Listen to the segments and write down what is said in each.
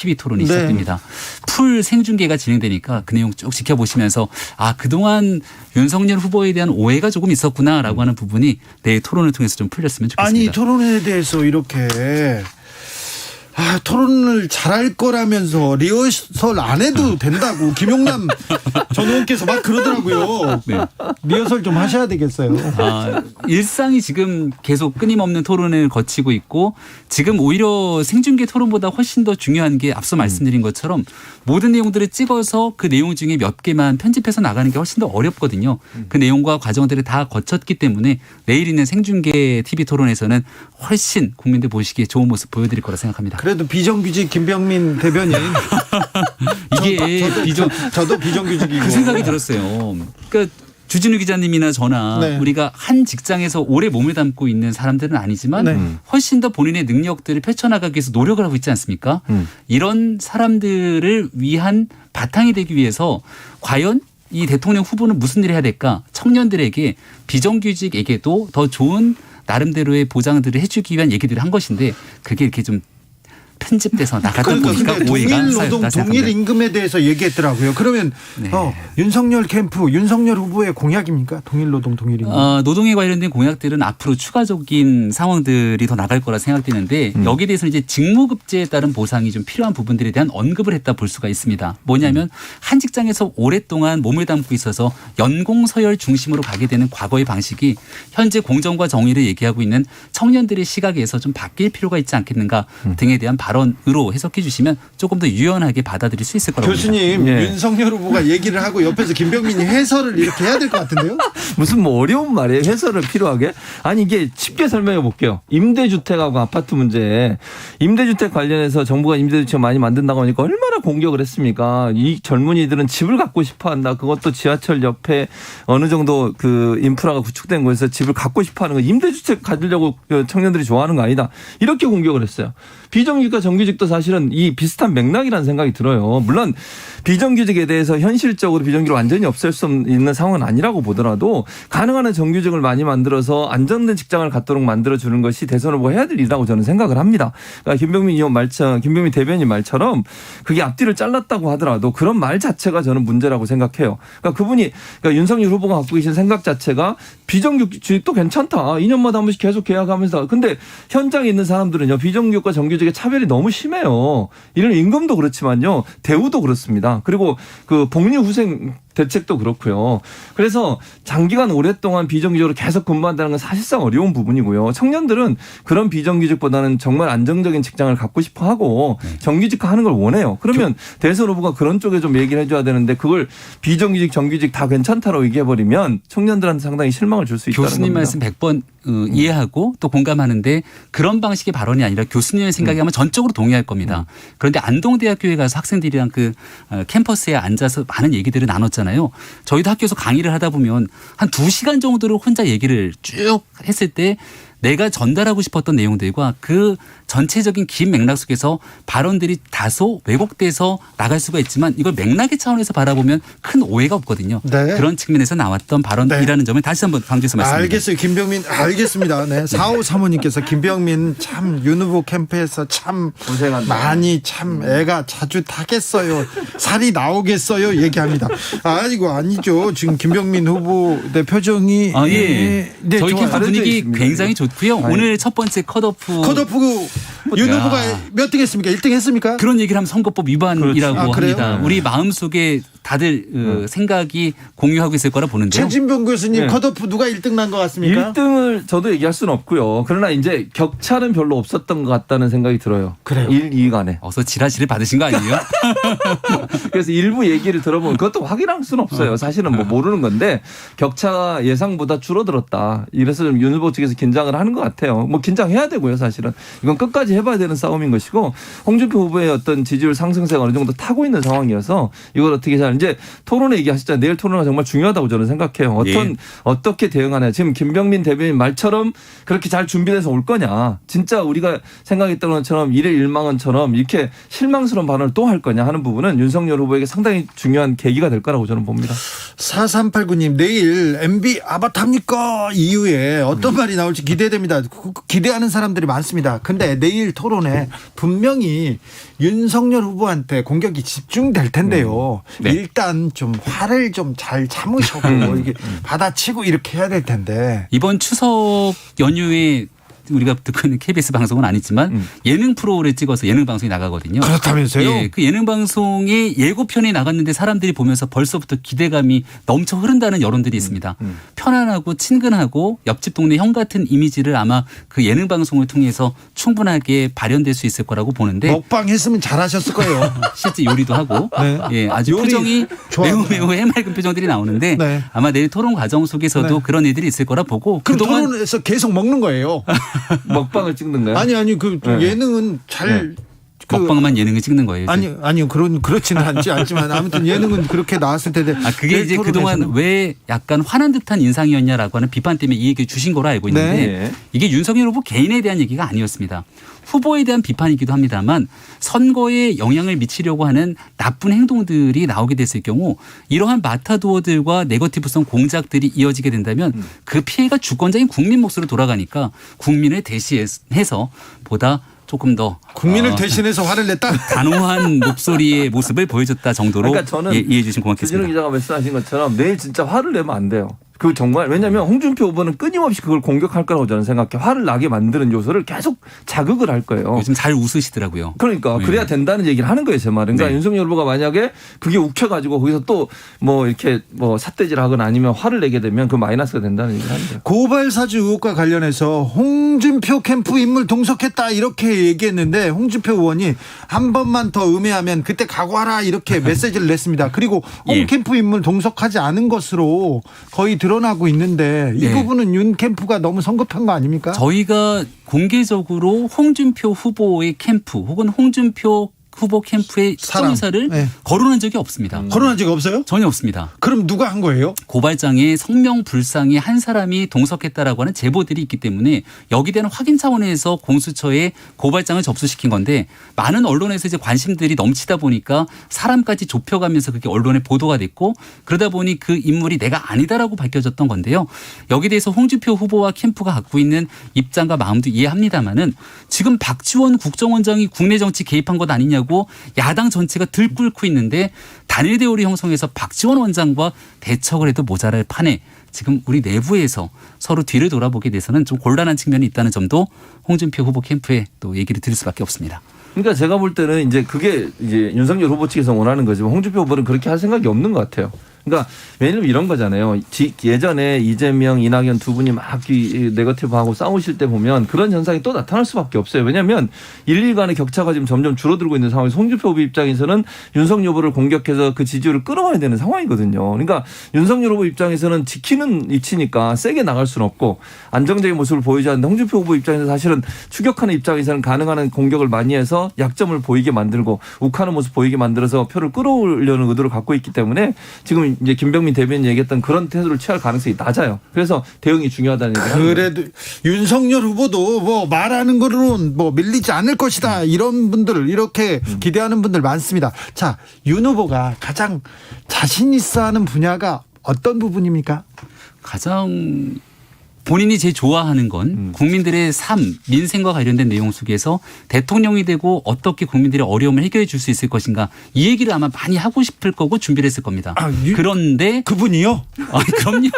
TV 토론이 네. 시작됩니다. 풀 생중계가 진행되니까 그 내용 쭉 지켜보시면서 아 그동안 윤석열 후보에 대한 오해가 조금 있었구나라고 하는 부분이 내일 토론을 통해서 좀 풀렸으면 좋겠습니다. 아니 토론에 대해서 이렇게 토론을 잘할 거라면서 리허설 안 해도 된다고 김용남 전 의원께서 막 그러더라고요. 네. 리허설 좀 하셔야 되겠어요. 일상이 지금 계속 끊임없는 토론을 거치고 있고 지금 오히려 생중계 토론보다 훨씬 더 중요한 게 앞서 말씀드린 것처럼 모든 내용들을 찍어서 그 내용 중에 몇 개만 편집해서 나가는 게 훨씬 더 어렵거든요. 그 내용과 과정들을 다 거쳤기 때문에 내일 있는 생중계 TV 토론에서는 훨씬 국민들 보시기에 좋은 모습 보여드릴 거라 생각합니다. 그래도 비정규직 김병민 대변인 이게 저도 비정규직이고 그 생각이 들었어요. 그러니까 주진우 기자님이나 저나 네. 우리가 한 직장에서 오래 몸을 담고 있는 사람들은 아니지만 네. 훨씬 더 본인의 능력들을 펼쳐나가기 위해서 노력을 하고 있지 않습니까? 이런 사람들을 위한 바탕이 되기 위해서 과연 이 대통령 후보는 무슨 일을 해야 될까? 청년들에게 비정규직에게도 더 좋은 나름대로의 보장들을 해주기 위한 얘기들을 한 것인데 그게 이렇게 좀 편집돼서 나갔다 보니까 오해가 동일 쌓였다 노동, 동일 생각합니다. 임금에 대해서 얘기했더라고요. 그러면 네. 윤석열 캠프, 윤석열 후보의 공약입니까? 동일 노동, 동일 임금. 노동에 관련된 공약들은 앞으로 추가적인 상황들이 더 나갈 거라 생각되는데 여기에 대해서는 이제 직무급제에 따른 보상이 좀 필요한 부분들에 대한 언급을 했다 볼 수가 있습니다. 뭐냐면 한 직장에서 오랫동안 몸을 담고 있어서 연공 서열 중심으로 가게 되는 과거의 방식이 현재 공정과 정의를 얘기하고 있는 청년들의 시각에서 좀 바뀔 필요가 있지 않겠는가 등에 대한 발언으로 해석해 주시면 조금 더 유연하게 받아들일 수 있을 거라고 봅니다. 교수님, 윤석열 후보가 얘기를 하고 옆에서 김병민이 해설을 이렇게 해야 될 것 같은데요? 무슨 뭐 어려운 말이에요. 해설을 필요하게. 아니 이게 쉽게 설명해 볼게요. 임대주택하고 아파트 문제. 임대주택 관련해서 정부가 임대주택 많이 만든다고 하니까 얼마나 공격을 했습니까? 이 젊은이들은 집을 갖고 싶어 한다. 그것도 지하철 옆에 어느 정도 그 인프라가 구축된 곳에서 집을 갖고 싶어 하는 거. 임대주택 가지려고 청년들이 좋아하는 거 아니다. 이렇게 공격을 했어요. 비정규직과 정규직도 사실은 이 비슷한 맥락이라는 생각이 들어요. 물론 비정규직에 대해서 현실적으로 비정규직을 완전히 없앨 수 있는 상황은 아니라고 보더라도 가능한 한 정규직을 많이 만들어서 안정된 직장을 갖도록 만들어주는 것이 대선 후보가 해야 될 일이라고 저는 생각을 합니다. 그러니까 김병민 대변인 말처럼 그게 앞뒤를 잘랐다고 하더라도 그런 말 자체가 저는 문제라고 생각해요. 그러니까 윤석열 후보가 갖고 계신 생각 자체가 비정규직도 괜찮다. 2년마다 한 번씩 계속 계약하면서. 근데 현장에 있는 사람들은요. 비정규직과 정규직의 차별이 너무 심해요. 이런 임금도 그렇지만요. 대우도 그렇습니다. 그리고 그 복리후생 대책도 그렇고요. 그래서 장기간 오랫동안 비정규직으로 계속 근무한다는 건 사실상 어려운 부분이고요. 청년들은 그런 비정규직보다는 정말 안정적인 직장을 갖고 싶어 하고 정규직화하는 걸 원해요. 그러면 대선 후보가 그런 쪽에 좀 얘기를 해줘야 되는데 그걸 비정규직, 정규직 다 괜찮다고 얘기해버리면 청년들한테 상당히 실망을 줄 수 있다는 겁니다. 교수님 말씀 100번 이해하고 또 공감하는데 그런 방식의 발언이 아니라 교수님의 생각에 아마 전적으로 동의할 겁니다. 그런데 안동대학교에 가서 학생들이랑 그 캠퍼스에 앉아서 많은 얘기들을 나눴잖아요. 저희도 학교에서 강의를 하다 보면 한 2시간 정도를 혼자 얘기를 쭉 했을 때 내가 전달하고 싶었던 내용들과 그 전체적인 긴 맥락 속에서 발언들이 다소 왜곡돼서 나갈 수가 있지만 이걸 맥락의 차원에서 바라보면 큰 오해가 없거든요. 네. 그런 측면에서 나왔던 발언이라는 점을 다시 한번 강조해서 말씀드립니다. 알겠어요. 김병민 알겠습니다. 네. 4535님께서 김병민 참 윤 후보 캠프에서 참 고생한다. 많이 참 애가 자주 타겠어요. 살이 나오겠어요. 얘기합니다. 아니죠. 지금 김병민 후보 내 표정이 예. 네, 저희 캠프 잘해져 분위기 있습니다. 굉장히 좋고요. 오늘 첫 번째 컷오프 윤 야. 후보가 몇 등 했습니까? 1등 했습니까? 그런 얘기를 하면 선거법 위반이라고 아, 그래요? 합니다. 우리 마음속에 다들 생각이 공유하고 있을 거라 보는데요. 최진병 교수님 네. 컷오프 누가 1등 난 것 같습니까? 1등을 저도 얘기할 수는 없고요. 그러나 이제 격차는 별로 없었던 것 같다는 생각이 들어요. 그래요? 1, 2위 간에. 어서 지라시를 받으신 거 아니에요? 그래서 일부 얘기를 들어보면 그것도 확인할 수는 없어요. 사실은 뭐 모르는 건데 격차가 예상보다 줄어들었다. 이래서 좀 윤 후보 측에서 긴장을 하는 것 같아요. 뭐 긴장해야 되고요. 사실은. 이건 끝까지 해봐야 되는 싸움인 것이고 홍준표 후보의 어떤 지지율 상승세가 어느 정도 타고 있는 상황이어서 이걸 어떻게 잘 이제 토론회 얘기하셨잖아요. 내일 토론회가 정말 중요하다고 저는 생각해요. 어떻게 대응하냐. 지금 김병민 대변인 말처럼 그렇게 잘 준비돼서 올 거냐. 진짜 우리가 생각했던 것처럼 일일 일망언처럼 이렇게 실망스러운 발언을 또 할 거냐 하는 부분은 윤석열 후보에게 상당히 중요한 계기가 될 거라고 저는 봅니다. 4389님 내일 MB 아바타입니까 이후에 어떤 말이 나올지 기대됩니다. 기대하는 사람들이 많습니다. 근데 내일 토론에 분명히 윤석열 후보한테 공격이 집중될 텐데요. 네. 일단 좀 화를 좀 잘 참으시고 이게 받아치고 이렇게 해야 될 텐데. 이번 추석 연휴에 우리가 듣고 있는 KBS 방송은 아니지만 예능 프로를 찍어서 예능 방송이 나가거든요. 그렇다면서요? 예, 그 예능 방송에 예고편이 나갔는데 사람들이 보면서 벌써부터 기대감이 넘쳐 흐른다는 여론들이 있습니다. 편안하고 친근하고 옆집 동네 형 같은 이미지를 아마 그 예능 방송을 통해서 충분하게 발현될 수 있을 거라고 보는데 먹방 했으면 잘하셨을 거예요. 실제 요리도 하고 네. 예, 아주 요리 표정이 좋아합니다. 매우 해맑은 표정들이 나오는데 네. 아마 내일 토론 과정 속에서도 네. 그런 일들이 있을 거라 보고 그럼 그동안 토론에서 계속 먹는 거예요. 먹방을 찍는가요? 아니 그 네. 예능은 잘 그- 먹방만 예능을 찍는 거예요. 이제. 아니요 그렇지는 않지만 아무튼 예능은 그렇게 나왔을 텐데. 그게 내일 이제 토론에서는 그동안 왜 약간 화난 듯한 인상이었냐라고 하는 비판 때문에 이 얘기 주신 거로 알고 있는데 네. 이게 윤석열 후보 개인에 대한 얘기가 아니었습니다. 후보에 대한 비판이기도 합니다만 선거에 영향을 미치려고 하는 나쁜 행동들이 나오게 됐을 경우 이러한 마타도어들과 네거티브성 공작들이 이어지게 된다면 그 피해가 주권자인 국민 몫으로 돌아가니까 국민을 대신해서 보다 조금 더 국민을 대신해서 화를 냈다. 단호한 목소리의 모습을 보여줬다 정도로 그러니까 저는 이해해 주시면 주진우 고맙겠습니다. 기자가 말씀하신 것처럼 내일 진짜 화를 내면 안 돼요. 그 정말 왜냐하면 홍준표 후보는 끊임없이 그걸 공격할 거라고 저는 생각해. 화를 나게 만드는 요소를 계속 자극을 할 거예요. 요즘 잘 웃으시더라고요. 그러니까 네. 그래야 된다는 얘기를 하는 거예요, 제 말은. 그러니까 네. 윤석열 후보가 만약에 그게 욱혀가지고 거기서 또 뭐 이렇게 뭐 삿대질하거나 아니면 화를 내게 되면 그 마이너스가 된다는 얘기를 하는 거예요. 고발사주 의혹과 관련해서 홍준표 캠프 인물 동석했다 이렇게 얘기했는데 홍준표 의원이 한 번만 더 음해하면 그때 각오하라 이렇게 메시지를 냈습니다. 그리고 홍 예. 캠프 인물 동석하지 않은 것으로 거의 드러나고 있는데 이 네. 부분은 윤 캠프가 너무 성급한 거 아닙니까? 저희가 공개적으로 홍준표 후보의 캠프 혹은 홍준표 후보 캠프의 특정 사람. 의사를 네. 거론한 적이 없습니다. 거론한 적 없어요? 전혀 없습니다. 그럼 누가 한 거예요? 고발장에 성명불상에 한 사람이 동석했다라고 하는 제보들이 있기 때문에 여기에 대한 확인 차원에서 공수처에 고발장을 접수시킨 건데 많은 언론에서 이제 관심들이 넘치다 보니까 사람까지 좁혀가면서 그게 언론에 보도가 됐고 그러다 보니 그 인물이 내가 아니다라고 밝혀졌던 건데요. 여기에 대해서 홍준표 후보와 캠프가 갖고 있는 입장과 마음도 이해합니다마는 지금 박지원 국정원장이 국내 정치 개입한 것 아니냐고 야당 전체가 들끓고 있는데 단일 대우를 형성해서 박지원 원장과 대척을 해도 모자랄 판에 지금 우리 내부에서 서로 뒤를 돌아보게 돼서는 좀 곤란한 측면이 있다는 점도 홍준표 후보 캠프에 또 얘기를 드릴 수밖에 없습니다. 그러니까 제가 볼 때는 이제 그게 이제 윤석열 후보 측에서 원하는 거지만 홍준표 후보는 그렇게 할 생각이 없는 것 같아요. 그러니까 왜냐면 이런 거잖아요. 예전에 이재명, 이낙연 두 분이 막 네거티브하고 싸우실 때 보면 그런 현상이 또 나타날 수밖에 없어요. 왜냐하면 일일 간의 격차가 지금 점점 줄어들고 있는 상황에서 홍준표 후보 입장에서는 윤석열 후보를 공격해서 그 지지율을 끌어와야 되는 상황이거든요. 그러니까 윤석열 후보 입장에서는 지키는 위치니까 세게 나갈 수는 없고 안정적인 모습을 보이지 않는데 홍준표 후보 입장에서 사실은 추격하는 입장에서는 가능한 공격을 많이 해서 약점을 보이게 만들고 욱하는 모습 보이게 만들어서 표를 끌어오려는 의도를 갖고 있기 때문에 지금 이제 김병민 대변인 얘기했던 그런 태도를 취할 가능성이 낮아요. 그래서 대응이 중요하다는 얘기를 그래도 윤석열 후보도 뭐 말하는 거로는 뭐 밀리지 않을 것이다 이런 분들 이렇게 기대하는 분들 많습니다. 자, 윤 후보가 가장 자신 있어 하는 분야가 어떤 부분입니까? 가장 본인이 제일 좋아하는 건 국민들의 삶, 민생과 관련된 내용 속에서 대통령이 되고 어떻게 국민들의 어려움을 해결해 줄 수 있을 것인가 이 얘기를 아마 많이 하고 싶을 거고 준비를 했을 겁니다. 그런데 그분이요? 아니 그럼요.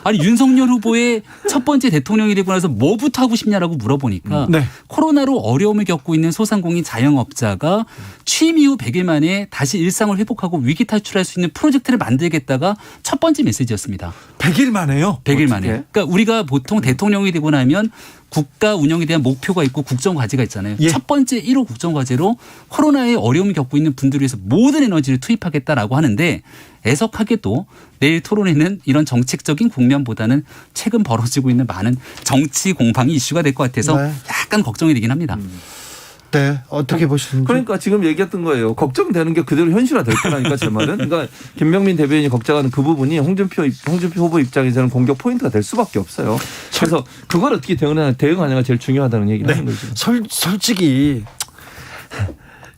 아니 윤석열 후보의 첫 번째 대통령이 되고 나서 뭐부터 하고 싶냐라고 물어보니까 네. 코로나로 어려움을 겪고 있는 소상공인 자영업자가 취임 이후 100일 만에 다시 일상을 회복하고 위기 탈출할 수 있는 프로젝트를 만들겠다가 첫 번째 메시지였습니다. 100일 만에요? 100일 만에. 그러니까 우리가 보통 대통령이 되고 나면 국가 운영에 대한 목표가 있고 국정과제가 있잖아요. 예. 첫 번째 1호 국정과제로 코로나에 어려움을 겪고 있는 분들을 위해서 모든 에너지를 투입하겠다라고 하는데 애석하게도 내일 토론에는 이런 정책적인 국면보다는 최근 벌어지고 있는 많은 정치 공방이 이슈가 될 것 같아서 네. 약간 걱정이 되긴 합니다. 네. 어떻게 보시는지. 그러니까 지금 얘기했던 거예요. 걱정되는 게 그대로 현실화 될 거라니까 제 말은. 그러니까 김병민 대변인이 걱정하는 그 부분이 홍준표 후보 입장에서는 공격 포인트가 될 수밖에 없어요. 그래서 그걸 어떻게 대응하냐가 제일 중요하다는 얘기를 하는 거죠. 솔직히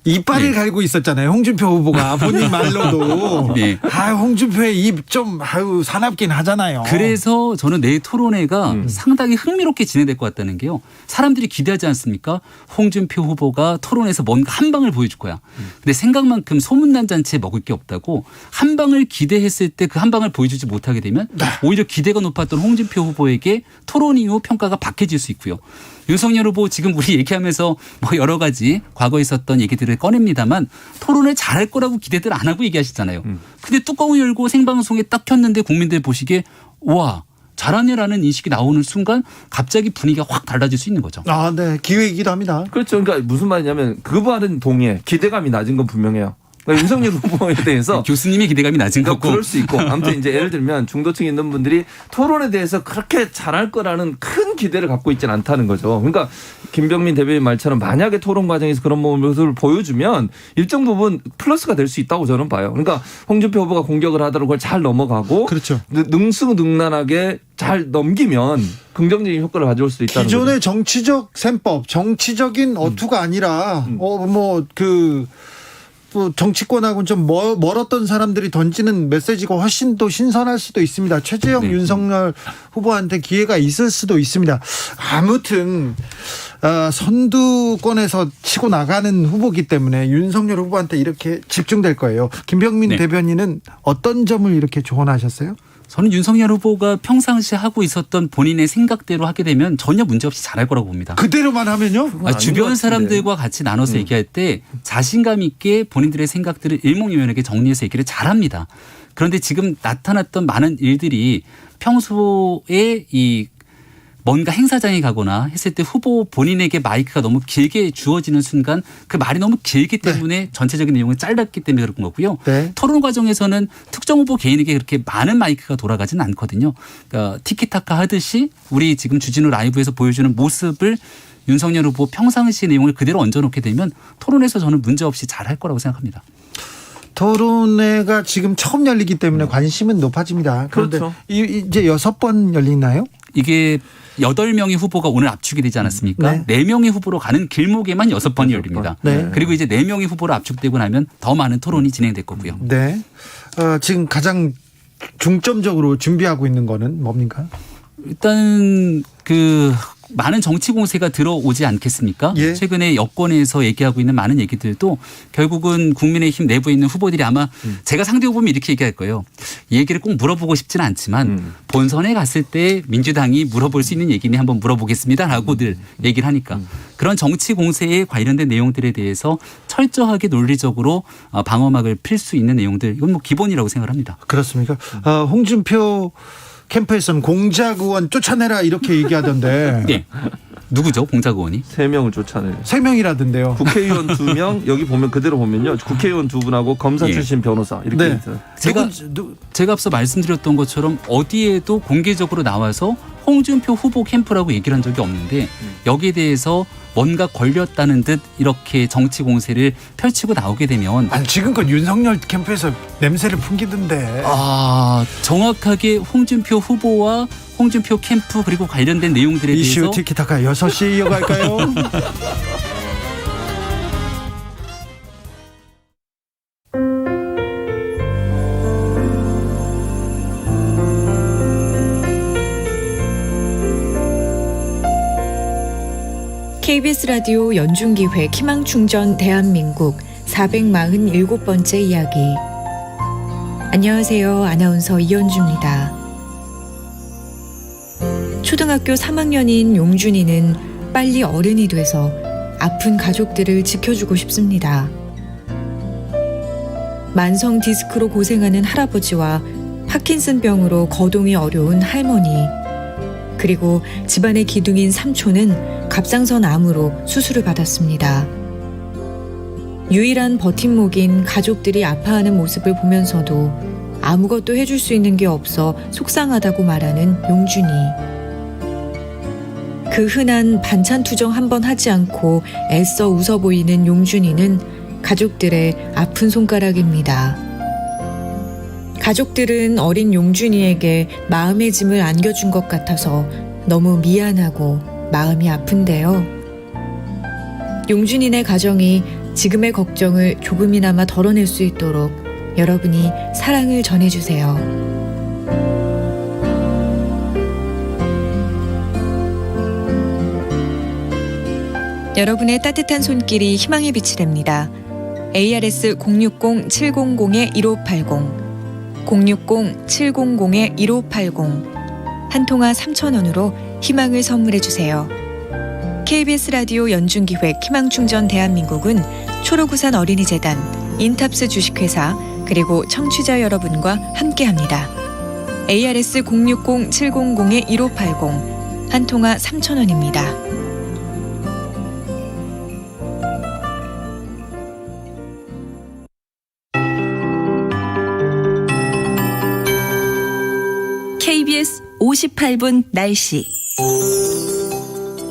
이빨을 네. 갈고 있었잖아요. 홍준표 후보가 본인 말로도. 네. 홍준표의 입 좀 사납긴 하잖아요. 그래서 저는 내일 토론회가 상당히 흥미롭게 진행될 것 같다는 게요. 사람들이 기대하지 않습니까? 홍준표 후보가 토론에서 뭔가 한 방을 보여줄 거야. 근데 생각만큼 소문난 잔치에 먹을 게 없다고 한 방을 기대했을 때 그 한 방을 보여주지 못하게 되면 오히려 기대가 높았던 홍준표 후보에게 토론 이후 평가가 박해질 수 있고요. 윤석열 후보 지금 우리 얘기하면서 뭐 여러 가지 과거에 있었던 얘기들을 꺼냅니다만 토론을 잘할 거라고 기대들 안 하고 얘기하시잖아요. 근데 뚜껑을 열고 생방송에 딱 켰는데 국민들 보시기에 와 잘하네라는 인식이 나오는 순간 갑자기 분위기가 확 달라질 수 있는 거죠. 네. 기회이기도 합니다. 그렇죠. 그러니까 무슨 말이냐면 그 말은 동의해. 기대감이 낮은 건 분명해요. 그러니까 윤석열 후보에 대해서 교수님의 기대감이 낮은 거고. 그럴 수 있고 아무튼 이제 예를 들면 중도층에 있는 분들이 토론에 대해서 그렇게 잘할 거라는 큰 기대를 갖고 있지는 않다는 거죠. 그러니까 김병민 대변인 말처럼 만약에 토론 과정에서 그런 모습을 보여주면 일정 부분 플러스가 될 수 있다고 저는 봐요. 그러니까 홍준표 후보가 공격을 하더라도 그걸 잘 넘어가고 그렇죠. 능수능란하게 잘 넘기면 긍정적인 효과를 가져올 수 있다는 거죠. 기존의 정치적 셈법, 정치적인 어투가 아니라 또 정치권하고는 좀 멀었던 사람들이 던지는 메시지가 훨씬 더 신선할 수도 있습니다. 최재형, 네. 윤석열 후보한테 기회가 있을 수도 있습니다. 아무튼 선두권에서 치고 나가는 후보기 때문에 윤석열 후보한테 이렇게 집중될 거예요. 김병민 네. 대변인은 어떤 점을 이렇게 조언하셨어요? 저는 윤석열 후보가 평상시 하고 있었던 본인의 생각대로 하게 되면 전혀 문제없이 잘할 거라고 봅니다. 그대로만 하면요? 아닌 것 주변 같은데. 사람들과 같이 나눠서 얘기할 때 자신감 있게 본인들의 생각들을 일목요연하게 정리해서 얘기를 잘합니다. 그런데 지금 나타났던 많은 일들이 평소에 이 뭔가 행사장에 가거나 했을 때 후보 본인에게 마이크가 너무 길게 주어지는 순간 그 말이 너무 길기 때문에 전체적인 내용을 잘랐기 때문에 그런 거고요. 네. 토론 과정에서는 특정 후보 개인에게 그렇게 많은 마이크가 돌아가지는 않거든요. 그러니까 티키타카 하듯이 우리 지금 주진우 라이브에서 보여주는 모습을 윤석열 후보 평상시 내용을 그대로 얹어놓게 되면 토론에서 저는 문제없이 잘할 거라고 생각합니다. 토론회가 지금 처음 열리기 때문에 관심은 높아집니다. 그런데 그렇죠. 이제 6번 열리나요? 이게 8명의 후보가 오늘 압축이 되지 않았습니까? 네. 4명의 후보로 가는 길목에만 6번이 열립니다. 네. 그리고 이제 4명의 후보로 압축되고 나면 더 많은 토론이 진행될 거고요. 네. 지금 가장 중점적으로 준비하고 있는 거는 뭡니까? 일단 많은 정치 공세가 들어오지 않겠습니까? 예. 최근에 여권에서 얘기하고 있는 많은 얘기들도 결국은 국민의힘 내부에 있는 후보들이 아마 제가 상대 후보면 이렇게 얘기할 거예요. 이 얘기를 꼭 물어보고 싶지는 않지만 본선에 갔을 때 민주당이 물어볼 수 있는 얘기니 한번 물어보겠습니다라고들 얘기를 하니까 그런 정치 공세에 관련된 내용들에 대해서 철저하게 논리적으로 방어막을 필 수 있는 내용들 이건 뭐 기본이라고 생각합니다. 그렇습니까? 홍준표 캠프에서는 공작 의원 쫓아내라 이렇게 얘기하던데 네. 누구죠? 공작 의원이? 3명을 쫓아내요. 3명이라던데요. 국회의원 2명 여기 보면 그대로 보면요. 국회의원 2분하고 검사 예. 출신 변호사 이렇게 네. 있어요. 제가 앞서 말씀드렸던 것처럼 어디에도 공개적으로 나와서 홍준표 후보 캠프라고 얘기를 한 적이 없는데 여기에 대해서 뭔가 걸렸다는 듯 이렇게 정치 공세를 펼치고 나오게 되면 아니 지금껏 윤석열 캠프에서 냄새를 풍기던데. 정확하게 홍준표 후보와 홍준표 캠프 그리고 관련된 내용들에 이슈 대해서 티키타카 6시에 이어갈까요? KBS 라디오 연중기획 희망충전 대한민국 447번째 이야기. 안녕하세요. 아나운서 이현주입니다. 초등학교 3학년인 용준이는 빨리 어른이 돼서 아픈 가족들을 지켜주고 싶습니다. 만성 디스크로 고생하는 할아버지와 파킨슨병으로 거동이 어려운 할머니, 그리고 집안의 기둥인 삼촌은 갑상선 암으로 수술을 받았습니다. 유일한 버팀목인 가족들이 아파하는 모습을 보면서도 아무것도 해줄 수 있는 게 없어 속상하다고 말하는 용준이. 그 흔한 반찬 투정 한번 하지 않고 애써 웃어 보이는 용준이는 가족들의 아픈 손가락입니다. 가족들은 어린 용준이에게 마음의 짐을 안겨준 것 같아서 너무 미안하고 마음이 아픈데요. 용준이네 가정이 지금의 걱정을 조금이나마 덜어낼 수 있도록 여러분이 사랑을 전해주세요. 여러분의 따뜻한 손길이 희망의 빛이 됩니다. ARS 060-700-1580 060-700-1580 한 통화 3,000원으로 희망을 선물해 주세요. KBS 라디오 연중기획 희망충전 대한민국은 초록우산 어린이재단, 인탑스 주식회사 그리고 청취자 여러분과 함께합니다. ARS 060-700-1580 한 통화 3,000원입니다. KBS 58분 날씨.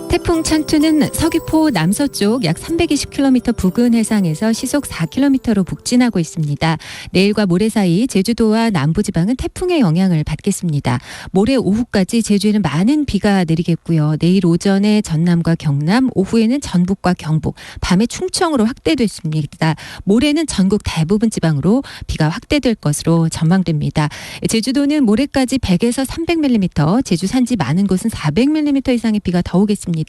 태풍 찬투는 서귀포 남서쪽 약 320km 부근 해상에서 시속 4km로 북진하고 있습니다. 내일과 모레 사이 제주도와 남부지방은 태풍의 영향을 받겠습니다. 모레 오후까지 제주에는 많은 비가 내리겠고요. 내일 오전에 전남과 경남, 오후에는 전북과 경북, 밤에 충청으로 확대됐습니다. 모레는 전국 대부분 지방으로 비가 확대될 것으로 전망됩니다. 제주도는 모레까지 100에서 300mm, 제주 산지 많은 곳은 400mm 이상의 비가 더 오겠습니다.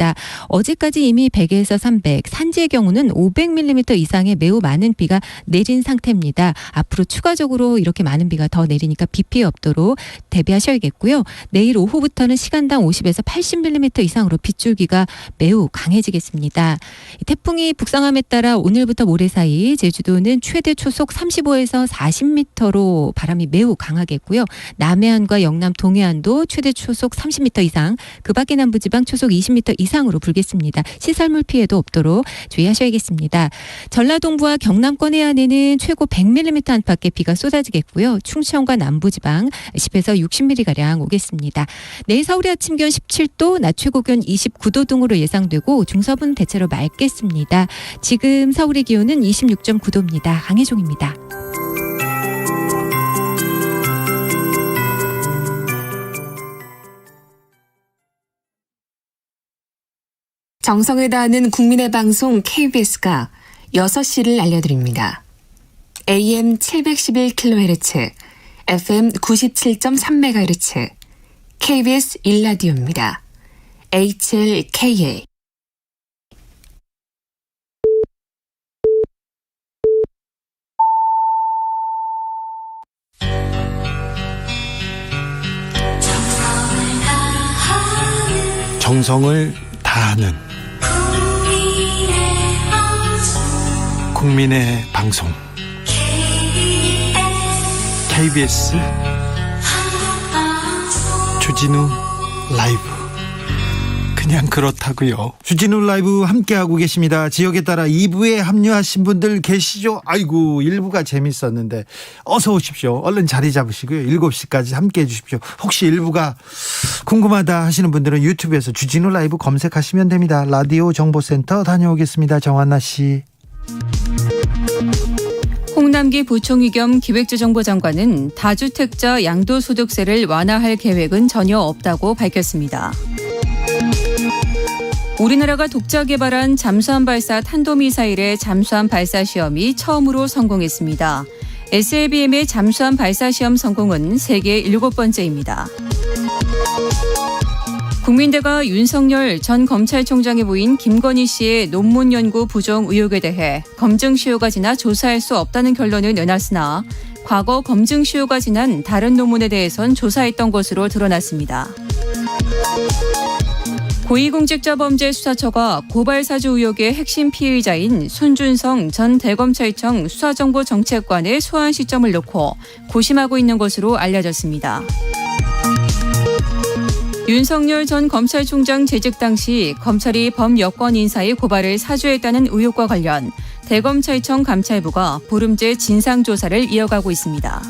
어제까지 이미 100에서 300, 산지의 경우는 500mm 이상의 매우 많은 비가 내린 상태입니다. 앞으로 추가적으로 이렇게 많은 비가 더 내리니까 비 피해 없도록 대비하셔야겠고요. 내일 오후부터는 시간당 50에서 80mm 이상으로 빗줄기가 매우 강해지겠습니다. 태풍이 북상함에 따라 오늘부터 모레 사이 제주도는 최대 초속 35에서 40m로 바람이 매우 강하겠고요. 남해안과 영남 동해안도 최대 초속 30m 이상, 그 밖의 남부지방 초속 20m 이상으로 불겠습니다. 시설물 피해도 없도록 주의하셔야겠습니다. 전라동부와 경남권 해안에는 최고 100mm 안팎의 비가 쏟아지겠고요. 충청과 남부지방 10에서 60mm가량 오겠습니다. 내일 서울의 아침 기온 17도, 낮 최고 기온 29도 등으로 예상되고 중서부는 대체로 맑겠습니다. 지금 서울의 기온은 26.9도입니다. 강혜종입니다. 정성을 다하는 국민의 방송 KBS가 6시를 알려드립니다. AM 711kHz, FM 97.3MHz, KBS 1라디오입니다. HLKA. 정성을 다하는 국민의 방송 KBS 주진우 라이브. 그냥 그렇다고요. 주진우 라이브 함께하고 계십니다. 지역에 따라 2부에 합류하신 분들 계시죠? 아이고, 1부가 재밌었는데 어서 오십시오. 얼른 자리 잡으시고요. 7시까지 함께해 주십시오. 혹시 1부가 궁금하다 하시는 분들은 유튜브에서 주진우 라이브 검색하시면 됩니다. 라디오 정보센터 다녀오겠습니다. 정한나 씨. 홍남기 부총리 겸 기획재정부 장관은 다주택자 양도소득세를 완화할 계획은 전혀 없다고 밝혔습니다. 우리나라가 독자 개발한 잠수함 발사 탄도미사일의 잠수함 발사 시험이 처음으로 성공했습니다. SLBM의 잠수함 발사 시험 성공은 세계 7번째입니다. 국민대가 윤석열 전 검찰총장에 보인 김건희 씨의 논문 연구 부정 의혹에 대해 검증 시효가 지나 조사할 수 없다는 결론을 내놨으나 과거 검증 시효가 지난 다른 논문에 대해선 조사했던 것으로 드러났습니다. 고위공직자범죄수사처가 고발사주 의혹의 핵심 피의자인 손준성 전 대검찰청 수사정보정책관의 소환 시점을 놓고 고심하고 있는 것으로 알려졌습니다. 윤석열 전 검찰총장 재직 당시 검찰이 범여권 인사의 고발을 사주했다는 의혹과 관련 대검찰청 감찰부가 보름째 진상조사를 이어가고 있습니다.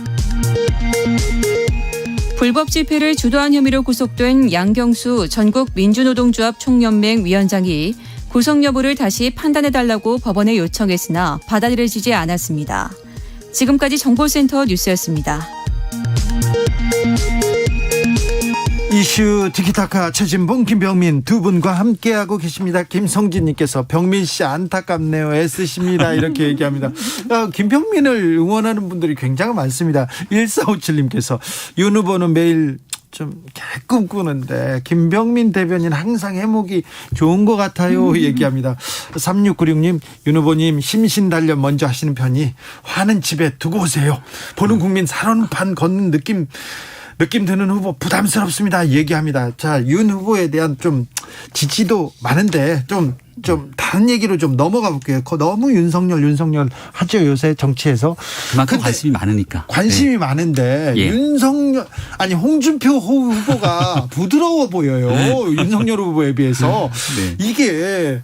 불법 집회를 주도한 혐의로 구속된 양경수 전국민주노동조합 총연맹 위원장이 구속 여부를 다시 판단해달라고 법원에 요청했으나 받아들여지지 않았습니다. 지금까지 정보센터 뉴스였습니다. 이슈 티키타카 최진봉 김병민 두 분과 함께하고 계십니다. 김성진님께서 병민 씨 안타깝네요. 애쓰십니다. 이렇게 얘기합니다. 김병민을 응원하는 분들이 굉장히 많습니다. 1457님께서 윤 후보는 매일 좀 꿈꾸는데 김병민 대변인 항상 해목이 좋은 것 같아요. 얘기합니다. 3696님 윤 후보님 심신단련 먼저 하시는 편이 화는 집에 두고 오세요. 보는 국민 살원판 걷는 느낌 드는 후보 부담스럽습니다. 얘기합니다. 자, 윤 후보에 대한 좀 지지도 많은데 좀 다른 얘기로 좀 넘어가 볼게요. 너무 윤석열 하죠, 요새 정치에서. 그만큼 관심이 많으니까. 관심이 많은데 예. 홍준표 후보가 부드러워 보여요. 윤석열 후보에 비해서. 네. 이게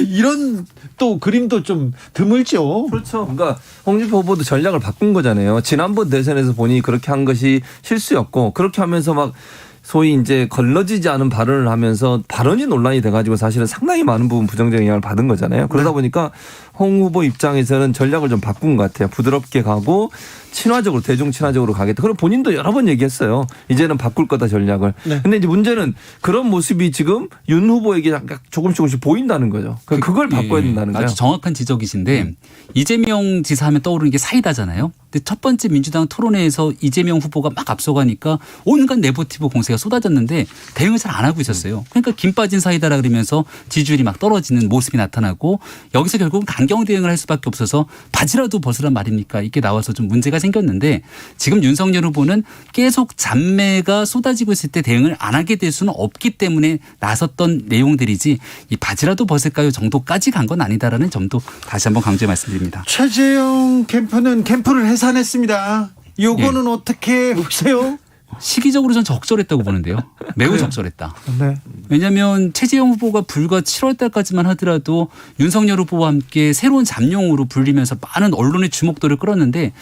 이런 또 그림도 좀 드물죠. 그렇죠. 그러니까 홍준표 후보도 전략을 바꾼 거잖아요. 지난번 대선에서 보니 그렇게 한 것이 실수였고 그렇게 하면서 막 소위 이제 걸러지지 않은 발언을 하면서 발언이 논란이 돼가지고 사실은 상당히 많은 부분 부정적 영향을 받은 거잖아요. 그러다 보니까 홍 후보 입장에서는 전략을 좀 바꾼 것 같아요. 부드럽게 가고 친화적으로 대중 친화적으로 가겠다. 그럼 본인도 여러 번 얘기했어요. 이제는 바꿀 거다 전략을. 네. 근데 이제 문제는 그런 모습이 지금 윤 후보에게 약간 조금씩 보인다는 거죠. 그걸 바꿔야 된다는 거예요. 아주 정확한 지적이신데 이재명 지사 하면 떠오르는 게 사이다잖아요. 근데 첫 번째 민주당 토론회에서 이재명 후보가 막 앞서가니까 온갖 네거티브 공세가 쏟아졌는데 대응을 잘 안 하고 있었어요. 그러니까 김 빠진 사이다라 그러면서 지지율이 막 떨어지는 모습이 나타나고 여기서 결국은 강경 대응을 할 수밖에 없어서 바지라도 벗으란 말입니까? 이게 나와서 좀 문제가 생겼는데 지금 윤석열 후보는 계속 잔매가 쏟아지고 있을 때 대응을 안 하게 될 수는 없기 때문에 나섰던 내용들이지 이 바지라도 벗을까요 정도까지 간 건 아니다라는 점도 다시 한번 강조해 말씀드립니다. 최재형 캠프는 캠프를 해산했습니다. 요거는 어떻게 보세요? 시기적으로 전 적절했다고 보는데요. 매우 적절했다. 네. 왜냐하면 최재형 후보가 불과 7월 달까지만 하더라도 윤석열 후보와 함께 새로운 잠룡으로 불리면서 많은 언론의 주목도를 끌었는데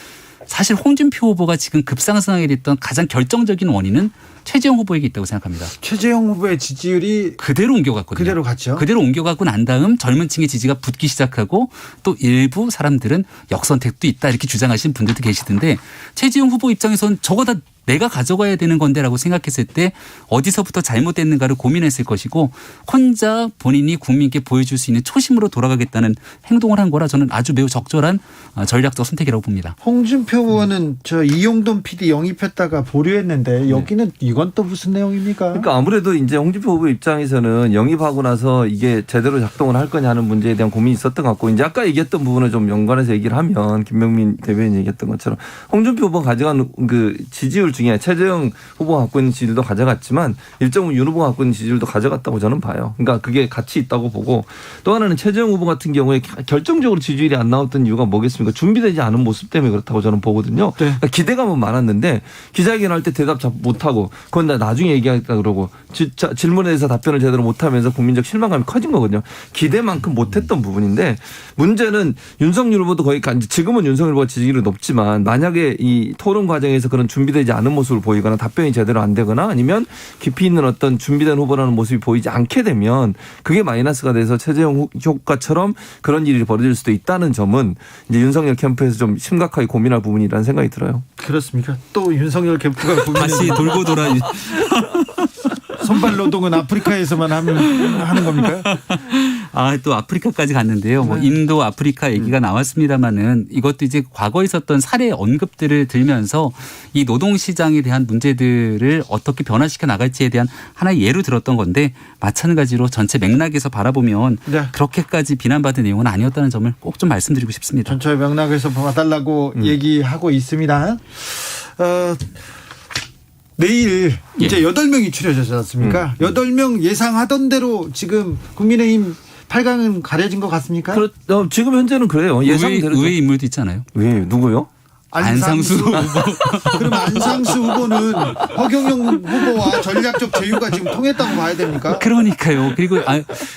사실 홍준표 후보가 지금 급상승하게 됐던 가장 결정적인 원인은 최재형 후보에게 있다고 생각합니다. 최재형 후보의 지지율이 그대로 옮겨갔거든요. 그대로 갔죠. 그대로 옮겨가고 난 다음 젊은 층의 지지가 붙기 시작하고 또 일부 사람들은 역선택도 있다 이렇게 주장하시는 분들도 계시던데 최재형 후보 입장에서는 저거 다 내가 가져가야 되는 건데라고 생각했을 때 어디서부터 잘못됐는가를 고민했을 것이고 혼자 본인이 국민께 보여줄 수 있는 초심으로 돌아가겠다는 행동을 한 거라 저는 아주 매우 적절한 전략적 선택이라고 봅니다. 홍준표 의원은 저 이용돈 PD 영입했다가 보류했는데 여기는 이건 또 무슨 내용입니까? 그러니까 아무래도 이제 홍준표 후보 입장에서는 영입하고 나서 이게 제대로 작동을 할 거냐 하는 문제에 대한 고민이 있었던 것 같고 이제 아까 얘기했던 부분을 좀 연관해서 얘기를 하면 김병민 대변인 얘기했던 것처럼 홍준표 후보가 가져간 그 지지율 중에 최재형 후보가 갖고 있는 지지율도 가져갔지만 일정은 윤 후보가 갖고 있는 지지율도 가져갔다고 저는 봐요. 그러니까 그게 같이 있다고 보고 또 하나는 최재형 후보 같은 경우에 결정적으로 지지율이 안 나왔던 이유가 뭐겠습니까? 준비되지 않은 모습 때문에 그렇다고 저는 보거든요. 네. 그러니까 기대감은 많았는데 기자회견 할 때 대답 잘 못하고 그건 나중에 얘기하겠다 그러고 질문에 대해서 답변을 제대로 못하면서 국민적 실망감이 커진 거거든요. 기대만큼 못했던 부분인데 문제는 윤석열 후보도 거의 지금은 윤석열 후보가 지지율이 높지만 만약에 이 토론 과정에서 그런 준비되지 않은 모습을 보이거나 답변이 제대로 안 되거나 아니면 깊이 있는 어떤 준비된 후보라는 모습이 보이지 않게 되면 그게 마이너스가 돼서 최재형 효과처럼 그런 일이 벌어질 수도 있다는 점은 이제 윤석열 캠프에서 좀 심각하게 고민할 부분이라는 생각이 들어요. 그렇습니까? 또 윤석열 캠프가 다시 돌고 돌아 손발 노동은 아프리카에서만 하는 겁니까? 또 아프리카까지 갔는데요. 뭐 인도, 아프리카 얘기가 나왔습니다만은 이것도 이제 과거에 있었던 사례 언급들을 들면서 이 노동시장에 대한 문제들을 어떻게 변화시켜 나갈지에 대한 하나의 예로 들었던 건데 마찬가지로 전체 맥락에서 바라보면 네. 그렇게까지 비난받은 내용은 아니었다는 점을 꼭 좀 말씀드리고 싶습니다. 전체 맥락에서 봐달라고 얘기하고 있습니다. 내일 이제 8명이 추려졌지 않습니까? 8명 예상하던 대로 지금 국민의힘 8강은 가려진 것 같습니까? 지금 현재는 그래요. 의외 인물도 있잖아요. 왜 누구요? 안상수 후보. 그럼 안상수 후보는 허경영 후보와 전략적 제휴가 지금 통했다고 봐야 됩니까? 그러니까요. 그리고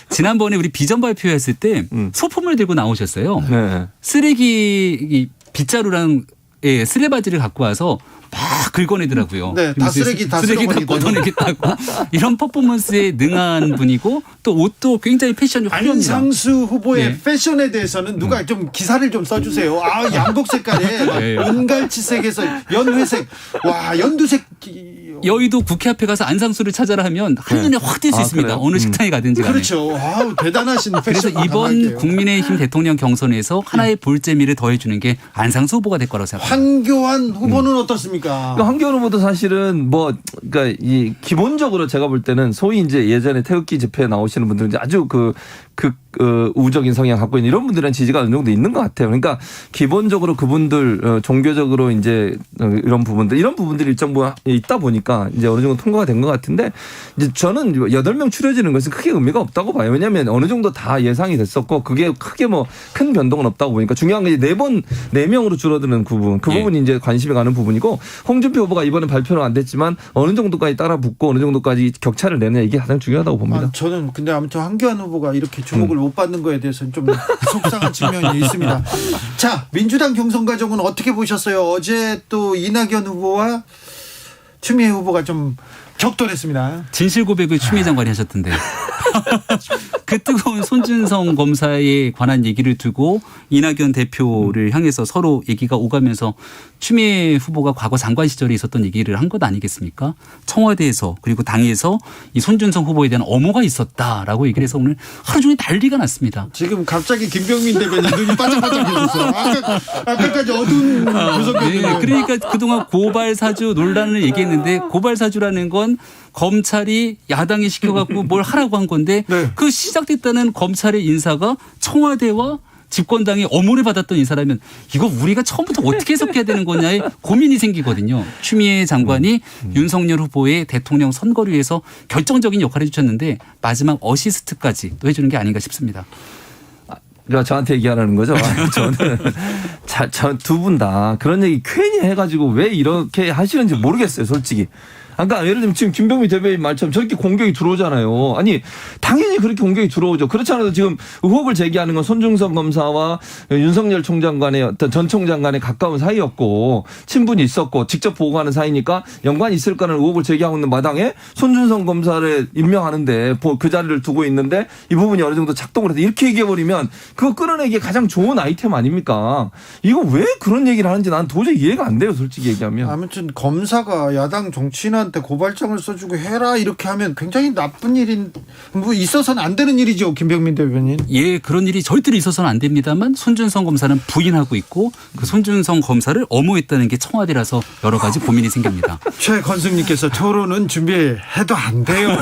지난번에 우리 비전 발표했을 때 소품을 들고 나오셨어요. 네. 쓰레기 빗자루랑 쓰레바지를 갖고 와서 막 긁어내더라고요. 네, 다 쓰레기 다 걷어내겠다고 이런 퍼포먼스에 능한 분이고 또 옷도 굉장히 패션이 화려합니다. 안상수 후보의 패션에 대해서는 누가 좀 기사를 좀 써주세요. 양복 색깔에 은갈치색에서 연회색, 와 연두색 여의도 국회 앞에 가서 안상수를 찾아라 하면 한눈에 확 띌 수 있습니다. 그래요? 어느 식당에 가든지 간에. 그렇죠. 아우, 대단하신 그래서 패션 이번 강하게요. 국민의힘 대통령 경선에서 하나의 볼재미를 더해주는 게 안상수 후보가 될 거라고 생각합니다. 황교안 후보는 어떻습니까? 그러니까 황교안 후보도 사실은 그러니까 이 기본적으로 제가 볼 때는 소위 이제 예전에 태극기 집회에 나오시는 분들은 이제 아주 우적인 성향 갖고 있는 이런 분들은 지지가 어느 정도 있는 것 같아요. 그러니까 기본적으로 그분들 종교적으로 이제 이런 부분들이 일정 부분 있다 보니까 이제 어느 정도 통과가 된 것 같은데 이제 저는 8명 추려지는 것은 크게 의미가 없다고 봐요. 왜냐하면 어느 정도 다 예상이 됐었고 그게 크게 큰 변동은 없다고 보니까 중요한 게 4명으로 줄어드는 부분 그 부분이 이제 관심이 가는 부분이고 홍준표 후보가 이번에 발표는 안 됐지만 어느 정도까지 따라 붙고 어느 정도까지 격차를 내느냐 이게 가장 중요하다고 봅니다. 저는 근데 아무튼 황교안 후보가 이렇게 주목을 못 받는 거에 대해서는 좀 속상한 측면이 있습니다. 자, 민주당 경선 과정은 어떻게 보셨어요? 어제 또 이낙연 후보와 추미애 후보가 좀 격돌했습니다. 진실 고백을 추미애 장관이 하셨던데. 그 뜨거운 손준성 검사에 관한 얘기를 두고 이낙연 대표를 향해서 서로 얘기가 오가면서 추미애 후보가 과거 장관 시절에 있었던 얘기를 한 것 아니겠습니까? 청와대에서 그리고 당에서 이 손준성 후보에 대한 엄호가 있었다라고 얘기를 해서 오늘 하루 종일 난리가 났습니다. 지금 갑자기 김병민 대변인 눈이 반짝반짝해졌어요. 아까까지 어두운 구석이었는데. 네, 그러니까 그동안 고발사주 논란을 얘기했는데 고발사주라는 건 검찰이 야당이 시켜갖고 뭘 하라고 한 건데 네. 그 시작됐다는 검찰의 인사가 청와대와 집권당이 엄호를 받았던 인사라면 이거 우리가 처음부터 어떻게 해석해야 되는 거냐에 고민이 생기거든요. 추미애 장관이 윤석열 후보의 대통령 선거를 위해서 결정적인 역할을 해주셨는데 마지막 어시스트까지 또 해주는 게 아닌가 싶습니다. 그러니까 저한테 얘기하라는 거죠. 저는 두 분 다 그런 얘기 괜히 해가지고 왜 이렇게 하시는지 모르겠어요, 솔직히. 그러니까 예를 들면 지금 김병민 대변인 말처럼 저렇게 공격이 들어오잖아요. 아니 당연히 그렇게 공격이 들어오죠. 그렇지 않아도 지금 의혹을 제기하는 건 손준성 검사와 윤석열 총장 간의 어떤 전 총장 간의 가까운 사이였고 친분이 있었고 직접 보고하는 사이니까 연관이 있을 거라는 의혹을 제기하고 있는 마당에 손준성 검사를 임명하는데 그 자리를 두고 있는데 이 부분이 어느 정도 작동을 해서 이렇게 얘기해버리면 그거 끌어내기에 가장 좋은 아이템 아닙니까? 이거 왜 그런 얘기를 하는지 난 도저히 이해가 안 돼요. 솔직히 얘기하면. 아무튼 검사가 야당 정치인한테 고발장을 써주고 해라 이렇게 하면 굉장히 나쁜 일인 뭐 있어서는 안 되는 일이죠. 김병민 대변인. 예, 그런 일이 절대로 있어서는 안 됩니다만 손준성 검사는 부인하고 있고 그 손준성 검사를 엄호했다는 게 청와대라서 여러 가지 고민이 생깁니다. 최건승님께서 토론은 준비해도 안 돼요.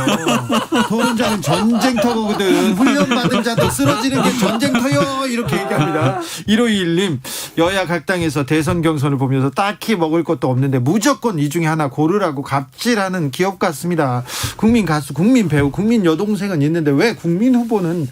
토론자는 전쟁터거든. 훈련받은 자도 쓰러지는 게 전쟁터요. 이렇게 얘기합니다. 1521님 여야 각 당에서 대선 경선을 보면서 딱히 먹을 것도 없는데 무조건 이 중에 하나 고르라고 갑질하는 기업 같습니다. 국민 가수, 국민 배우, 국민 여동생은 있는데 왜 국민 후보는